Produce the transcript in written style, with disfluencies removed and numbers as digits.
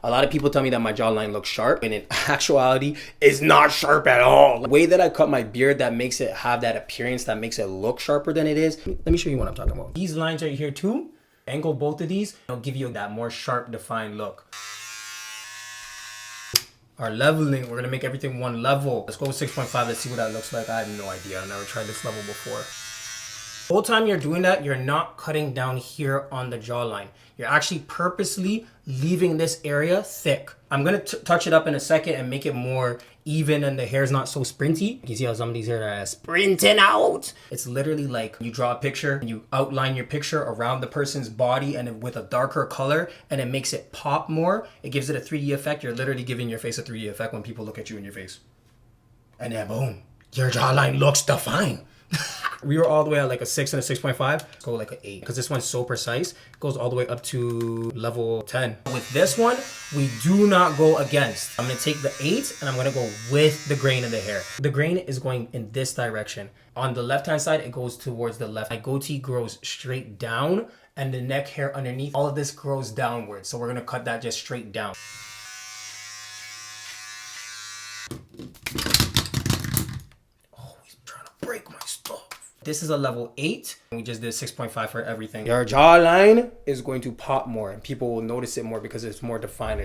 A lot of people tell me that my jawline looks sharp, and in actuality, it's not sharp at all. The way that I cut my beard, that makes it have that appearance, that makes it look sharper than it is. Let me show you what I'm talking about. These lines right here too, angle both of these, it'll give you that more sharp, defined look. Our leveling, we're gonna make everything one level. Let's go with 6.5, let's see what that looks like. I have no idea, I've never tried this level before. The whole time you're doing that, you're not cutting down here on the jawline. You're actually purposely leaving this area thick. I'm gonna touch it up in a second and make it more even and the hair's not so sprinty. You see how some of these hair are sprinting out? It's literally like you draw a picture and you outline your picture around the person's body and with a darker color, and it makes it pop more. It gives it a 3D effect. You're literally giving your face a 3D effect when people look at you in your face. And then boom, your jawline looks defined. We were all the way at like a 6 and a 6.5. Let's go like an 8 because this one's so precise. It goes all the way up to level 10. With this one, we do not go against. I'm gonna take the 8 and I'm gonna go with the grain in the hair. The grain is going in this direction. On the left-hand side, it goes towards the left. My goatee grows straight down and the neck hair underneath, all of this grows downwards. So we're gonna cut that just straight down. Break my stuff. This is a level 8. We just did 6.5 for everything. Your jawline is going to pop more and people will notice it more because it's more defined.